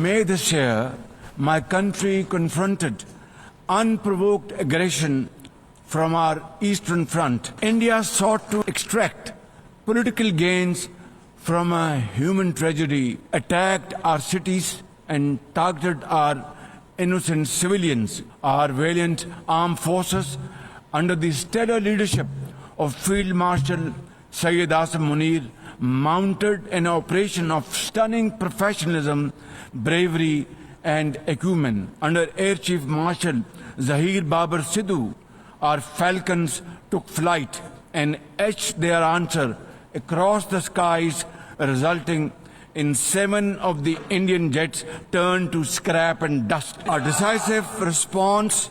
May this year, my country confronted unprovoked aggression from our eastern front. India sought to extract political gains from a human tragedy, attacked our cities and targeted our innocent civilians. Our valiant armed forces, under the stellar leadership of Field Marshal Syed Asim Munir, mounted an operation of stunning professionalism, bravery and acumen. Under Air Chief Marshal Zahir Babar Sidhu, our falcons took flight and etched their answer across the skies, resulting in 7 of the Indian jets turned to scrap and dust. Our decisive response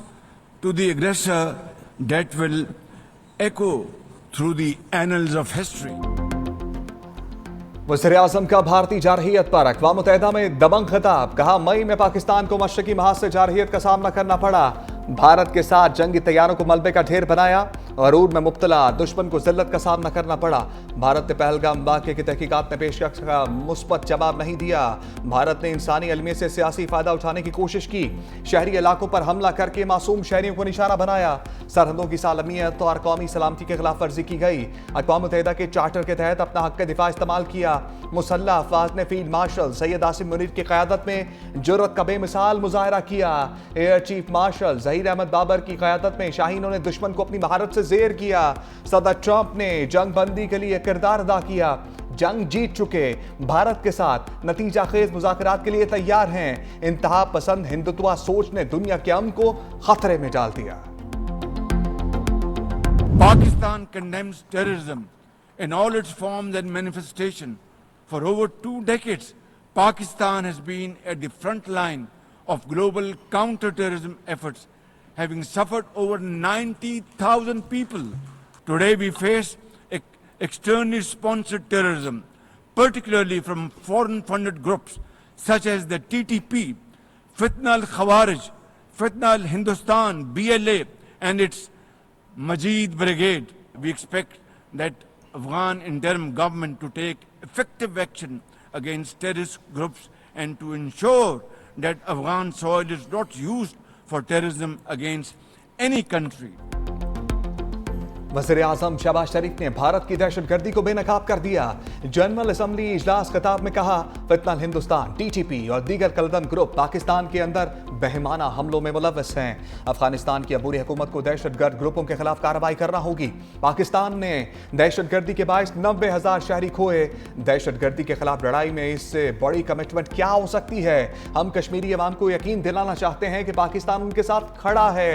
to the aggressor that will echo through the annals of history. वज़ीर-ए-आज़म का भारतीय जारहियत पर अक़वाम मुत्तहिदा में दबंग खिताब। कहा, मई में पाकिस्तान को मशरक़ी महाज से जारहियत का सामना करना पड़ा। भारत के साथ जंगी तैयारों को मलबे का ढेर बनाया। गरूर में मुब्तला दुश्मन को जिल्लत का सामना करना पड़ा। भारत ने पहलगाम वाक़े की तहकीकात में पेशकश का मुस्बत जवाब नहीं दिया। भारत ने इंसानी अलमियत से सियासी फ़ायदा उठाने की कोशिश की। शहरी इलाकों पर हमला करके मासूम शहरियों को निशाना बनाया। सरहदों की सालमियत और कौमी सलामती की खिलाफ वर्जी की गई। अक़वाम मुत्तहिदा के चार्टर के तहत अपना हक़ दिफा इस्तेमाल किया। मुसल्लह अफ़वाज ने फील्ड मार्शल सैयद आसिम मुनीर की क़यादत में जुर्रत का बेमिसाल मुज़ाहरा किया। Air chief marshal Zaheer Ahmed Babar की क़यादत में शाहीनों ने दुश्मन को अपनी महारत से ज़ेर किया। सदर ट्रंप ने जंग बंदी के लिए किरदार अदा किया। जंग जीत चुके, भारत के साथ नतीजा खेज मुज़ाकरात के लिए तैयार हैं। इंतहा पसंद हिंदुत्व सोच ने दुनिया के अमन को खतरे में डाल दिया। Pakistan condemns terrorism in all its forms and manifestation. For over 2 decades, Pakistan has been at the front line of global counter-terrorism efforts, having suffered over 90,000 people. Today we face externally sponsored terrorism, particularly from foreign-funded groups such as the TTP, Fitna al-Khawarij, Fitna al-Hindustan, BLA, and its Majid Brigade. We expect that Afghan interim government to take effective action against terrorist groups and to ensure that Afghan soil is not used for terrorism against any country. वज़ीर-ए-आज़म शहबाज शरीफ ने भारत की दहशतगर्दी को बेनकाब कर दिया। General assembly इजलास खिताब में कहा, फितना हिंदुस्तान, टीटीपी और दीगर कलदम ग्रुप पाकिस्तान के अंदर बेहमाना हमलों में मुलव्वस हैं। अफगानिस्तान की अबूरी हुकूमत को दहशतगर्द ग्रुपों के खिलाफ कार्रवाई करना होगी। पाकिस्तान ने दहशतगर्दी के बायस 90,000 शहरी खोए। दहशतगर्दी के खिलाफ लड़ाई में इससे बड़ी कमिटमेंट क्या हो सकती है? हम कश्मीरी अवाम को यकीन दिलाना चाहते हैं कि पाकिस्तान उनके साथ खड़ा है।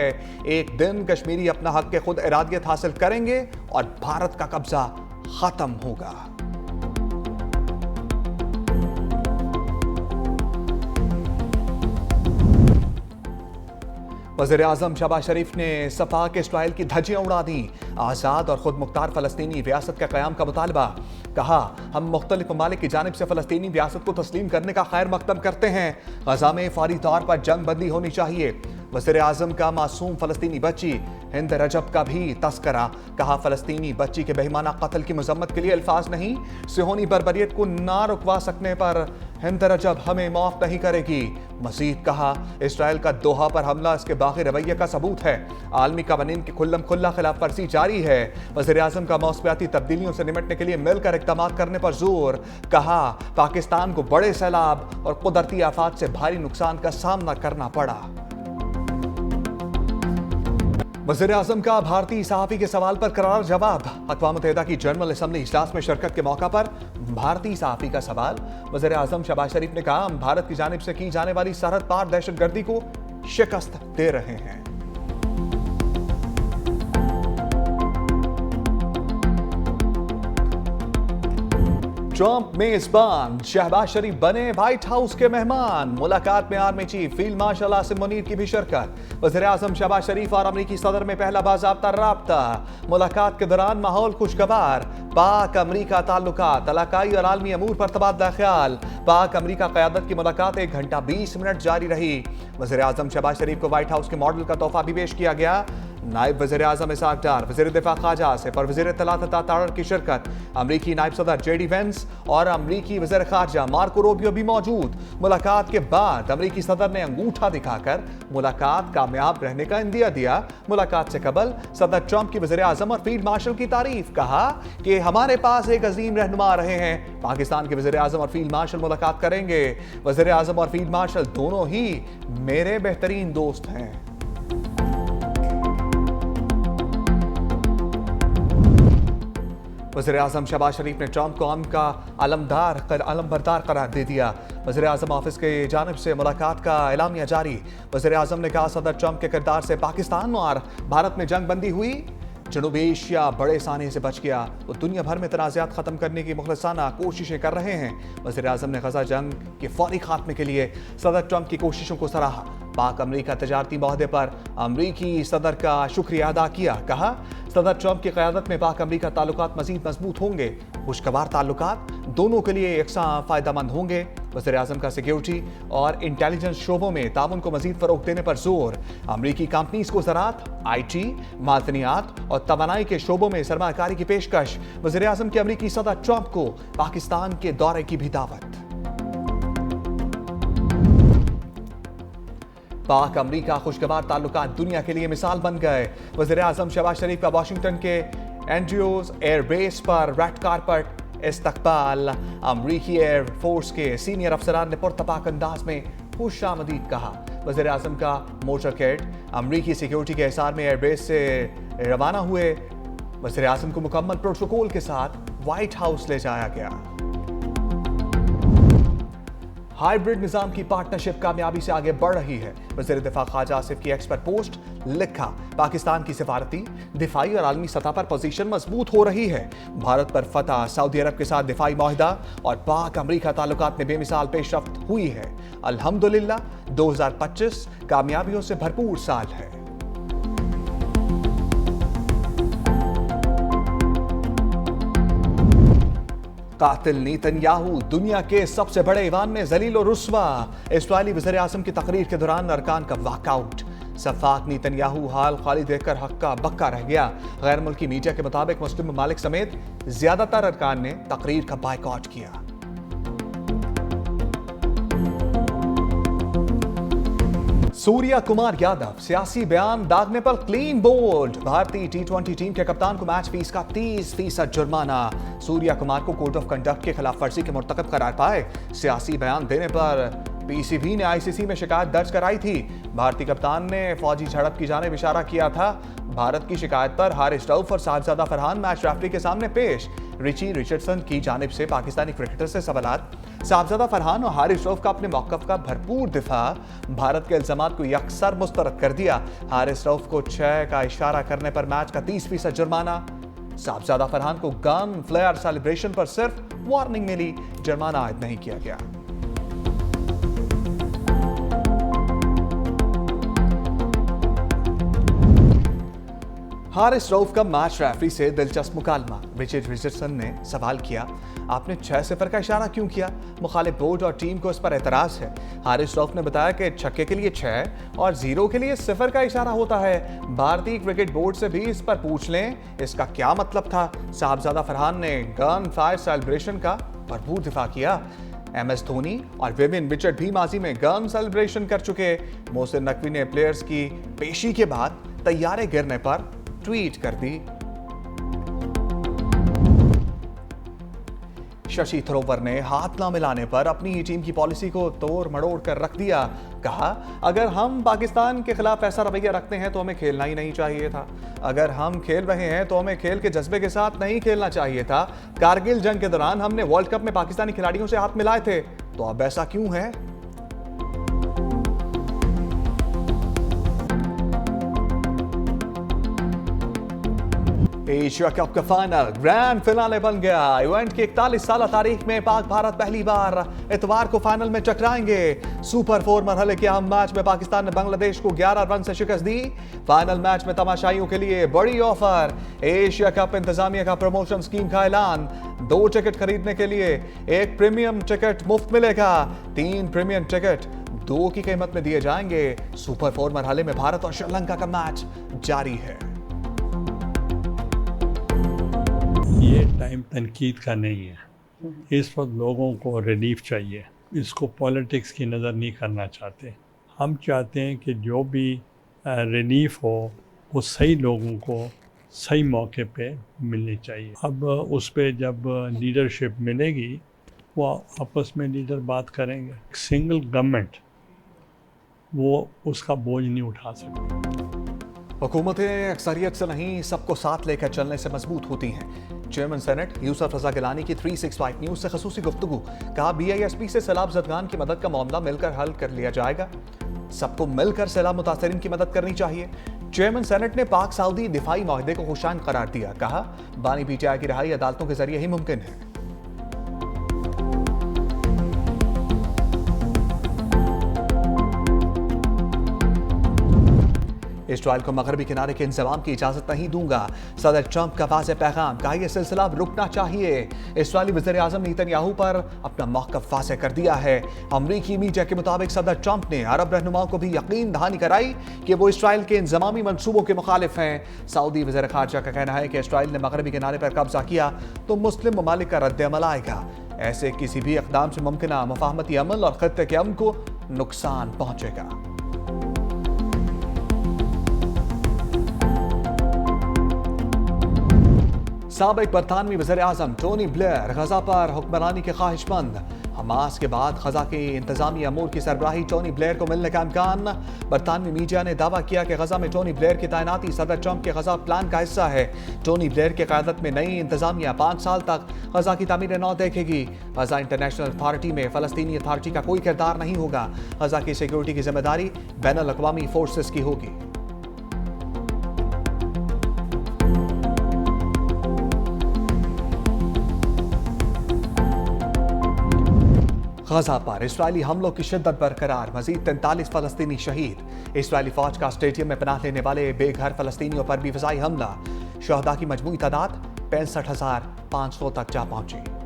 एक दिन कश्मीरी अपना हक के खुद इरादियत हासिल करेंगे और भारत का कब्जा खत्म होगा। वज़ीर-ए-आज़म शहबाज शरीफ ने सपा के इस्राइल की धज्जियां उड़ा दी। आज़ाद और खुद मुख्तार फ़लस्तीनी रियासत के क़याम का मुतालबा। कहा, हम मुख्तलिफ ममालिक की जानिब से फ़लस्तीनी रियासत को तस्लीम करने का खैर मकदम करते हैं। गज़ा में फ़ौरी तौर पर जंग बंदी होनी चाहिए। वज़ीर-ए-आज़म का मासूम फ़लस्तीनी बच्ची हिंद रजब का भी तस्करा। कहा, फ़लस्तीनी बच्ची के बेईमाना कत्ल की मज़म्मत के लिए अल्फाज नहीं, सिहोनी बर्बरियत को ना रुकवा सकने पर हिंद रजब हमें माफ़ नहीं करेगी। मज़ीद कहा, इसराइल का दोहा पर हमला इसके बाग़ी रवैये का सबूत है। आलमी कवानीन की खुल्लम खुल्ला खिलाफ वर्जी जारी है। वज़ीर-ए-आज़म का मौसमियाती तब्दीलियों से निमटने के लिए मिलकर इक़दामात करने पर जोर। कहा, पाकिस्तान को बड़े सैलाब और कुदरती आफात से भारी नुकसान का सामना करना पड़ा। वज़ीर-ए-आज़म का भारतीय सहाफ़ी के सवाल पर करार जवाब। अक़वाम मुत्तहिदा की जनरल असम्बली इजलास में शिरकत के मौका पर भारतीय सहाफ़ी का सवाल। वज़ीर-ए-आज़म शहबाज शरीफ ने कहा, हम भारत की जानिब से की जाने वाली सरहद पार दहशतगर्दी को शिकस्त दे रहे हैं। ट्रंप मेजबान, शहबाज शरीफ बने व्हाइट हाउस के मेहमान। मुलाकात में army chief field marshal Asim Munir की भी शिरकत। वज़ीर-ए-आज़म शहबाज शरीफ और अमरीकी सदर में पहला बाज़ाब्ता राब्ता। मुलाकात के दौरान माहौल खुशगवार। पाक अमरीका ताल्लुकात, इलाकाई और आलमी अमूर पर तबादला ख्याल। पाक अमरीका क़यादत की मुलाकात 1 घंटा 20 मिनट जारी रही। वज़ीर-ए-आज़म शहबाज शरीफ को व्हाइट हाउस के मॉडल का तोहफा भी पेश किया गया। नायब वज़ीर आज़म इसाक डार, वज़ीर दिफा ख्वाजा आसिफ और वज़ीर इत्तलात अता तारड़ की शिरकत। अमरीकी नायब सदर जेडी वेंस और अमरीकी वज़ीर ख़ारजा मार्को रूबियो भी मौजूद। मुलाकात के बाद अमरीकी सदर ने अंगूठा दिखाकर मुलाकात कामयाब रहने का इंदिया दिया। मुलाकात से कबल सदर ट्रंप की वज़ीर आज़म और फील्ड मार्शल की तारीफ, कहा कि हमारे पास एक अजीम रहनुमा रहे हैं। पाकिस्तान के वज़ीर आज़म और फील्ड मार्शल मुलाकात करेंगे। वज़ीर आज़म और फील्ड मार्शल दोनों ही मेरे बेहतरीन दोस्त हैं। वज़ीर आज़म शहबाज शरीफ ने ट्रंप को अमन का अलमबरदार करार दे दिया। वज़ीर आज़म ऑफिस की जानिब से मुलाकात का एलामिया जारी। वज़ीर आज़म ने कहा, सदर ट्रंप के किरदार से पाकिस्तान और भारत में जंग बंदी हुई। जनूबी एशिया बड़े साने से बच गया। वो दुनिया भर में तनाज़ात ख़त्म करने की मुखलसाना कोशिशें कर रहे हैं। वज़ीर आज़म ने गजा जंग के फौरी खात्मे के लिए सदर ट्रंप की कोशिशों को सराहा। पाक अमरीका तजारती माहदे पर अमरीकी सदर का शुक्रिया अदा किया। कहा, सदर ट्रंप की क़यादत में पाक अमरीका ताल्लुकात मज़ीद मजबूत होंगे। खुशगवार ताल्लुकात दोनों के लिए यकसां फ़ायदेमंद होंगे। वज़ीर आज़म का सिक्योरिटी और इंटेलिजेंस शोबों में ताउन को मज़ीद फ़रोग़ देने पर जोर। अमरीकी कंपनीज को ज़राअत, IT, मादनियात और तवानाई के शोबों में सरमायाकारी की पेशकश। वज़ीर आज़म के अमरीकी सदर ट्रंप को पाकिस्तान के दौरे की भी दावत। पाक अमरीका खुशगवार ताल्लुकात दुनिया के लिए मिसाल बन गए। वज़ीर आज़म शहबाज शरीफ का वाशिंगटन के एंड्रयूज एयरबेस पर रेड कारपेट इस्तकबाल। अमरीकी एयर फोर्स के सीनियर अफसरान ने पुरतपाक अंदाज में खुश आमदीद कहा। वज़ीर आज़म का मोटरकेड अमरीकी सिक्योरिटी के हिसार में एयरबेस से रवाना हुए। वज़ीर आज़म को मुकम्मल प्रोटोकॉल के साथ व्हाइट हाउस ले जाया गया। हाइब्रिड निजाम की पार्टनरशिप कामयाबी से आगे बढ़ रही है। वज़ीर दिफा ख्वाजा आसिफ की एक्स पर पोस्ट लिखा, पाकिस्तान की सिफारती, दिफाई और आलमी सतह पर पोजीशन मजबूत हो रही है। भारत पर फतह, सऊदी अरब के साथ दिफाई माहिदा और पाक अमरीका ताल्लुकात में बेमिसाल पेशरफ्त हुई है। अल्हम्दुलिल्लाह 2025 कामयाबियों से भरपूर साल है। कातिल नेतन्याहू दुनिया के सबसे बड़े ईवान में जलील और रुस्वा। इस्राईली वज़ीर आज़म की तकरीर के दौरान अरकान का वॉकआउट। सफाक नेतन्याहू हाल खाली देखकर हक्का बक्का रह गया। गैर मुल्की मीडिया के मुताबिक मुस्लिम ममालिक समेत ज्यादातर अरकान ने तकरीर का बायकॉट किया। सूर्या कुमार यादव सियासी बयान दागने पर क्लीन बोल्ड। भारतीय T20 टीम के कप्तान को मैच फीस का 30% जुर्माना। सूर्या कुमार को कोड ऑफ कंडक्ट के खिलाफ वर्जी के मुर्तकब करार पाए। सियासी बयान देने पर PCB ने ICC में शिकायत दर्ज कराई थी। भारतीय कप्तान ने फौजी झड़प की जानिब इशारा किया था। भारत की शिकायत पर हारिस रऊफ और साहबजादा फरहान मैच रेफरी के सामने पेश। रिची रिचर्डसन की जानिब से पाकिस्तानी क्रिकेटर से सवालात। साहबजादा फरहान और हारिस रऊफ का अपने मौक़िफ़ का भरपूर दिफा। भारत के इल्ज़ामात को यकसर मुस्तरद कर दिया। हारिस रऊफ को 6 का इशारा करने पर मैच का 30% जुर्माना। साहबजादा फरहान को गन फ्लेयर सेलिब्रेशन पर सिर्फ वार्निंग मिली, जुर्माना आयद नहीं किया गया। हारिस रऊफ का मैच रेफरी से दिलचस्प मुकालमा। रिचर्ड रिचर्डसन ने सवाल किया, आपने 6-0 का इशारा क्यों किया? मुखालिफ बोर्ड और टीम को इस पर एतराज है। हारिस रऊफ ने बताया कि छक्के के लिए 6 और 0 के लिए 0 का इशारा होता है। भारतीय क्रिकेट बोर्ड से भी इस पर पूछ लें, इसका क्या मतलब था? साहबजादा फरहान ने गन फायर सेलिब्रेशन का भरपूर दिफा किया। MS धोनी और विवियन रिचर्ड भी माजी में गन सेलिब्रेशन कर चुके। मोहसिन नकवी ने प्लेयर्स की पेशी के बाद तैयारे गिरने पर ट्वीट कर दी। शशि थरूर ने हाथ ना मिलाने पर अपनी ही टीम की पॉलिसी को तोड़ मड़ोड़ कर रख दिया। कहा, अगर हम पाकिस्तान के खिलाफ ऐसा रवैया रखते हैं तो हमें खेलना ही नहीं चाहिए था। अगर हम खेल रहे हैं तो हमें खेल के जज्बे के साथ नहीं खेलना चाहिए था। कारगिल जंग के दौरान हमने वर्ल्ड कप में पाकिस्तानी खिलाड़ियों से हाथ मिलाए थे, तो अब ऐसा क्यों है? एशिया कप का फाइनल ग्रैंड फिनाले बन गया। इवेंट की 41 साल तारीख में पाक भारत पहली बार इतवार को फाइनल में टकराएंगे। सुपर 4 मरहले के अहम मैच में पाकिस्तान ने बांग्लादेश को 11 रन से शिकस्त दी। फाइनल मैच में तमाशाइयों के लिए बड़ी ऑफर। एशिया कप इंतजामिया का प्रमोशन स्कीम का ऐलान। 2 टिकट खरीदने के लिए 1 प्रीमियम टिकट मुफ्त मिलेगा। 3 प्रीमियम टिकट 2 की कीमत में दिए जाएंगे। सुपर 4 मरहले में भारत और श्रीलंका का मैच जारी है। ये टाइम तनकीद का नहीं है। इस वक्त लोगों को रिलीफ चाहिए। इसको पॉलिटिक्स की नज़र नहीं करना चाहते। हम चाहते हैं कि जो भी रिलीफ हो वो सही लोगों को सही मौके पे मिलनी चाहिए। अब उस पे जब लीडरशिप मिलेगी वो आपस में लीडर बात करेंगे। सिंगल गवर्नमेंट वो उसका बोझ नहीं उठा सकती। हुकूमतें अक्सरियत से नहीं, सबको साथ लेकर चलने से मजबूत होती हैं। चेयरमैन सेनेट यूसुफ रजा गिलानी की 365 न्यूज से खसूसी गुफ्तगू। कहा BISP से सैलाब ज़दगान की मदद का मामला मिलकर हल कर लिया जाएगा। सबको मिलकर सैलाब मुतासरीन की मदद करनी चाहिए। चेयरमैन सेनेट ने पाक सऊदी दिफाई माहदे को खुशाइन करार दिया। कहा बानी PTI की रिहाई अदालतों के जरिए ही मुमकिन है। इसराइल को मगरबी किनारे के इंतजाम की इजाजत नहीं दूंगा, सदर ट्रंप का वाज़ेह पैगाम। कहा यह सिलसिला रुकना चाहिए। इसराइली वज़ीर आज़म नेतन्याहू पर अपना मौक़िफ़ वाज़ेह कर दिया है। अमरीकी मीडिया के मुताबिक सदर ट्रंप ने अरब रहनुमाओं को भी यकीन दहानी कराई कि वो इसराइल के इंतजामी मनसूबों के मुखालिफ हैं। सऊदी वज़ीर ख़ारजा का कहना है कि इसराइल ने मगरबी किनारे पर कब्जा किया तो मुस्लिम ममालिक का रद्द-ए-अमल आएगा। ऐसे किसी भी इक़दाम से मुमकिन मुफ़ाहमती अमल और ख़ित्ते के अमन को नुकसान पहुंचेगा। साबिक बरतानवी वज़ीर आज़म टोनी ब्लेयर गजा पर हुक्मरानी के ख्वाहिशमंद। हमास के बाद गजा के इंतजामी अमूर की सरबराही टोनी ब्लेयर को मिलने का इम्कान। बरतानवी मीडिया ने दावा किया कि गजा में टोनी ब्लेयर की तैनाती सदर ट्रंप के गजा प्लान का हिस्सा है। टोनी ब्लेयर की क़यादत में नई इंतजामिया 5 साल तक गजा की तामीर नौ देखेगी। गजा इंटरनेशनल अथॉरिटी में फ़लस्तीनी अथॉरिटी का कोई किरदार नहीं होगा। गजा की सिक्योरिटी की जिम्मेदारी बैनुल अक़वामी फोर्सेस की होगी। गजा पर इसराइली हमलों की शिद्दत बरकरार, मजीद 43 फ़लस्तीनी शहीद। इसराइली फौज का स्टेडियम में पनाह लेने वाले बेघर फ़लस्तीनियों पर भी फ़िज़ाई हमला। शहदा की मजमूई तादाद 65,500 तक जा पहुंची।